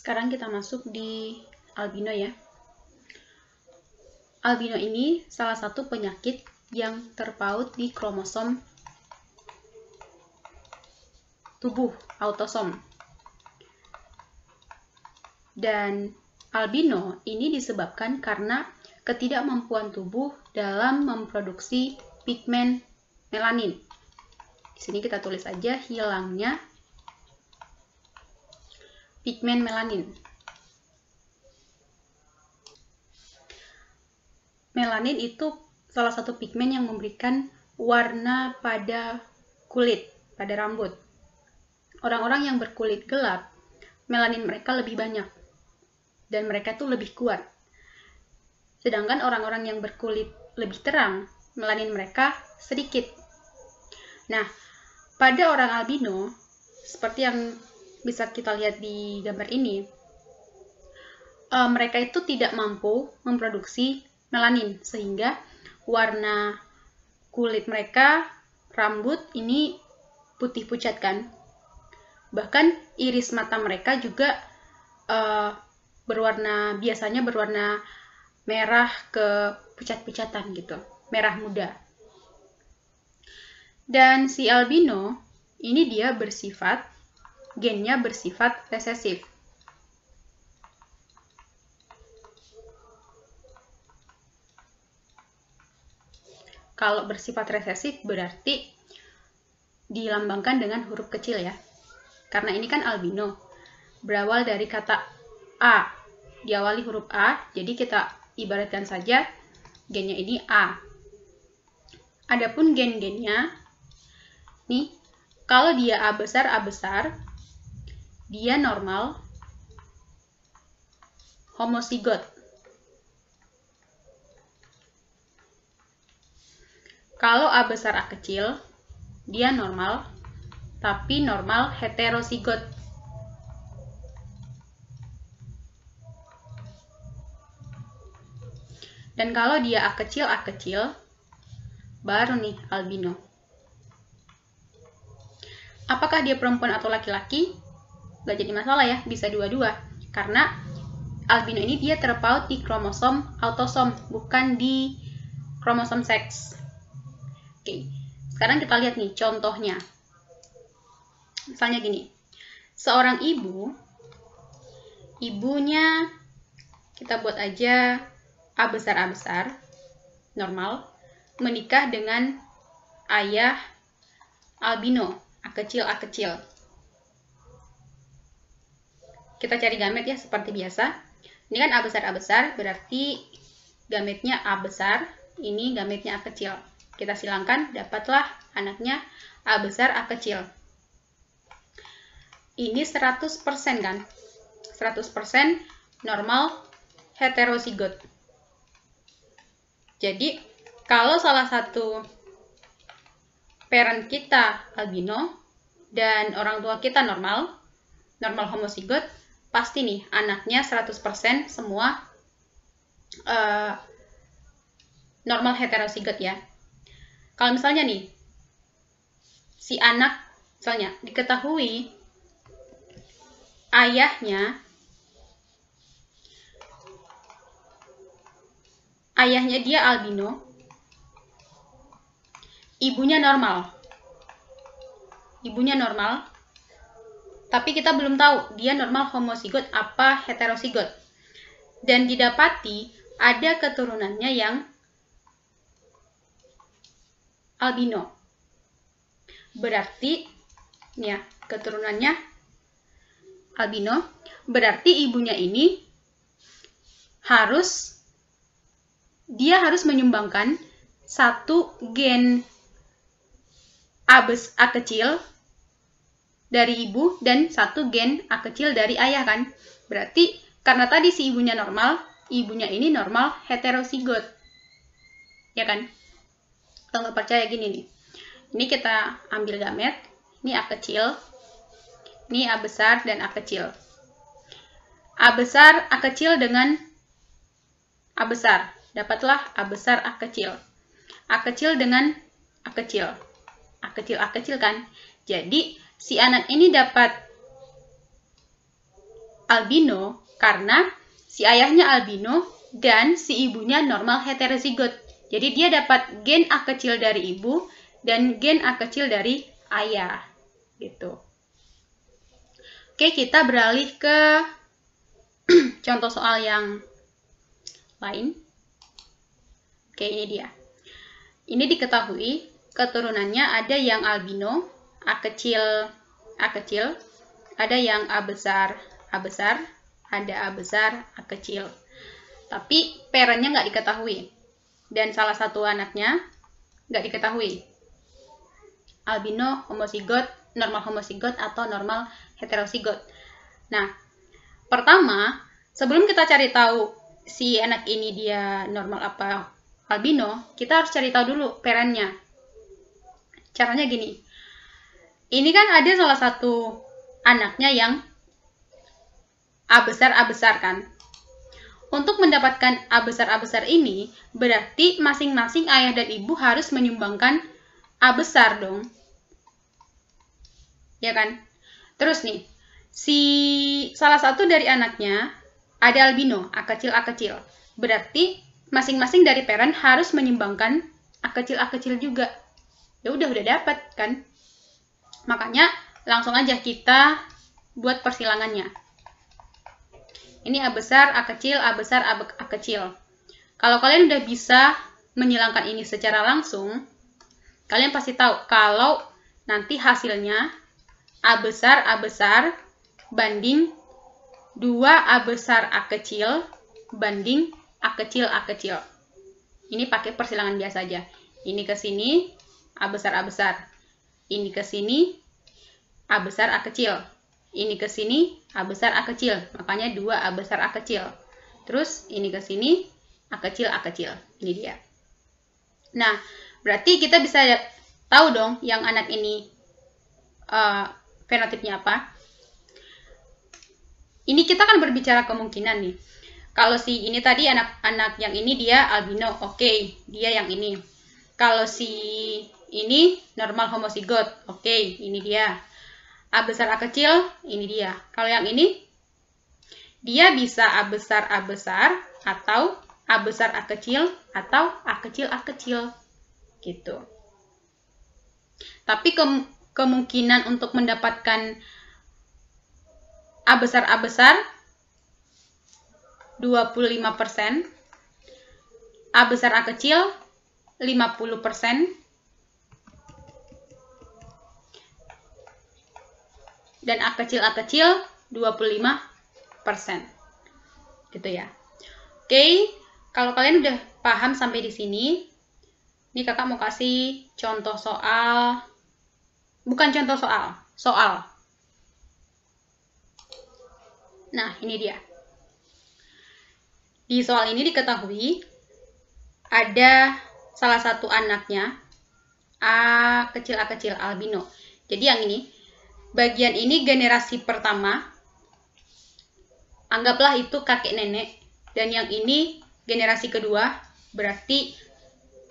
Sekarang kita masuk di albino ya. Albino ini salah satu penyakit yang terpaut di kromosom tubuh, autosom. Dan albino ini disebabkan karena ketidakmampuan tubuh dalam memproduksi pigmen melanin. Di sini kita tulis aja hilangnya pigmen melanin. Melanin itu salah satu pigmen yang memberikan warna pada kulit, pada rambut. Orang-orang yang berkulit gelap, melanin mereka lebih banyak. Dan mereka tuh lebih kuat. Sedangkan orang-orang yang berkulit lebih terang, melanin mereka sedikit. Nah, pada orang albino, seperti yang bisa kita lihat di gambar ini, mereka itu tidak mampu memproduksi melanin, sehingga warna kulit mereka, rambut ini putih pucat kan. Bahkan iris mata mereka juga biasanya berwarna merah ke pucat-pucatan gitu, merah muda. Dan si albino ini dia gennya bersifat resesif. Kalau bersifat resesif berarti dilambangkan dengan huruf kecil ya. Karena ini kan albino, berawal dari kata A, diawali huruf A, jadi kita ibaratkan saja gennya ini A. Adapun gen-gennya, nih, kalau dia A besar, dia normal, homozigot. Kalau A besar A kecil, dia normal, tapi normal heterozigot. Dan kalau dia A kecil, baru nih albino. Apakah dia perempuan atau laki-laki? Gak jadi masalah ya, bisa dua-dua. Karena albino ini dia terpaut di kromosom autosom, bukan di kromosom seks. Oke, sekarang kita lihat nih contohnya. Misalnya gini, seorang ibunya kita buat aja A besar, normal, menikah dengan ayah albino, A kecil. Kita cari gamet ya, seperti biasa. Ini kan A besar, berarti gametnya A besar, ini gametnya A kecil. Kita silangkan, dapatlah anaknya A besar, A kecil. Ini 100% kan? 100% normal heterozigot. Jadi, kalau salah satu parent kita albino dan orang tua kita normal homozigot, pasti nih anaknya 100% semua normal heterozigot ya. Kalau misalnya nih, si anak misalnya diketahui ayahnya dia albino, ibunya normal, tapi kita belum tahu dia normal homozigot apa heterozigot. Dan didapati ada keturunannya yang albino. Berarti ya, keturunannya albino, berarti ibunya ini harus menyumbangkan satu gen A kecil dari ibu dan satu gen A kecil dari ayah kan. Berarti karena tadi si ibunya normal, ibunya ini normal heterozigot. Ya kan? Kalau nggak percaya gini nih. Ini kita ambil gamet, ini A kecil, ini A besar dan A kecil. A besar, A kecil dengan A besar. Dapatlah A besar, A kecil. A kecil dengan A kecil. A kecil kan. Jadi, si anak ini dapat albino karena si ayahnya albino dan si ibunya normal heterozigot. Jadi dia dapat gen A kecil dari ibu dan gen A kecil dari ayah. Gitu. Oke, kita beralih ke contoh soal yang lain. Oke, ini dia. Ini diketahui keturunannya ada yang albino, A kecil, ada yang A besar, ada A besar, A kecil. Tapi parentnya nggak diketahui. Dan salah satu anaknya nggak diketahui. Albino, homozigot, normal homozigot, atau normal heterozigot. Nah, pertama, sebelum kita cari tahu si anak ini dia normal apa albino, kita harus cari tahu dulu parentnya. Caranya gini. Ini kan ada salah satu anaknya yang A besar kan. Untuk mendapatkan A besar ini, berarti masing-masing ayah dan ibu harus menyumbangkan A besar dong. Ya kan? Terus nih, si salah satu dari anaknya ada albino, A kecil. Berarti masing-masing dari parent harus menyumbangkan A kecil juga. Ya udah dapat kan? Makanya langsung aja kita buat persilangannya. Ini A besar, A kecil, A besar, A kecil. Kalau kalian udah bisa menyilangkan ini secara langsung, kalian pasti tahu kalau nanti hasilnya A besar banding 2 A besar A kecil banding A kecil. Ini pakai persilangan biasa aja. Ini ke sini A besar. Ini ke sini A besar A kecil. Ini ke sini A besar A kecil. Makanya 2 A besar A kecil. Terus ini ke sini A kecil. Ini dia. Nah, berarti kita bisa tahu dong yang anak ini fenotipnya apa. Ini kita kan berbicara kemungkinan nih. Kalau si ini tadi anak yang ini dia albino, oke, dia yang ini. Kalau si ini normal homozigot, oke, ini dia. A besar A kecil, ini dia. Kalau yang ini, dia bisa A besar atau A besar A kecil atau A kecil. Gitu. Tapi kemungkinan untuk mendapatkan A besar 25%, A besar A kecil 50%, dan A kecil 25%. Gitu ya. Oke, kalau kalian udah paham sampai di sini, ini kakak mau kasih contoh soal, bukan contoh soal. Nah, ini dia. Di soal ini diketahui ada salah satu anaknya A kecil albino. Jadi yang ini, bagian ini generasi pertama, anggaplah itu kakek nenek, dan yang ini generasi kedua, berarti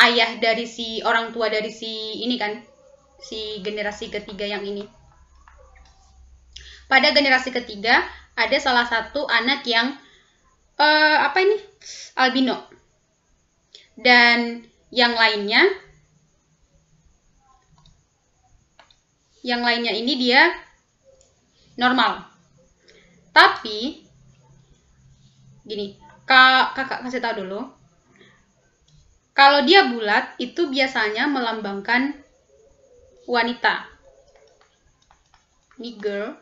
ayah dari si orang tua dari si ini kan, si generasi ketiga yang ini. Pada generasi ketiga ada salah satu anak yang albino, dan yang lainnya ini dia normal. Tapi gini, kakak kasih tahu dulu, kalau dia bulat itu biasanya melambangkan wanita, ini girl,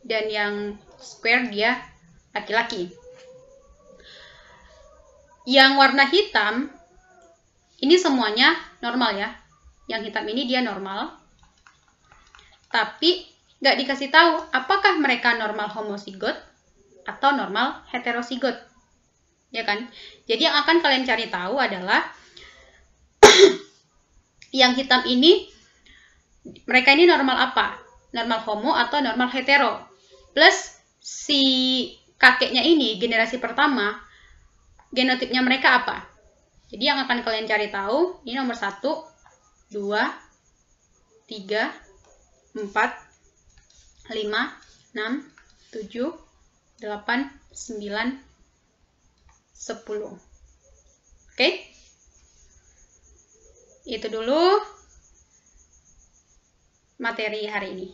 dan yang square dia laki-laki. Yang warna hitam ini semuanya normal ya. Yang hitam ini dia normal, tapi nggak dikasih tahu apakah mereka normal homozigot atau normal heterozigot, ya kan? Jadi yang akan kalian cari tahu adalah yang hitam ini, mereka ini normal apa? Normal homo atau normal hetero? Plus si kakeknya ini generasi pertama, genotipnya mereka apa? Jadi yang akan kalian cari tahu, ini nomor 1, 2, 3, 4, 5, 6, 7, 8, 9, 10. Oke? Itu dulu materi hari ini.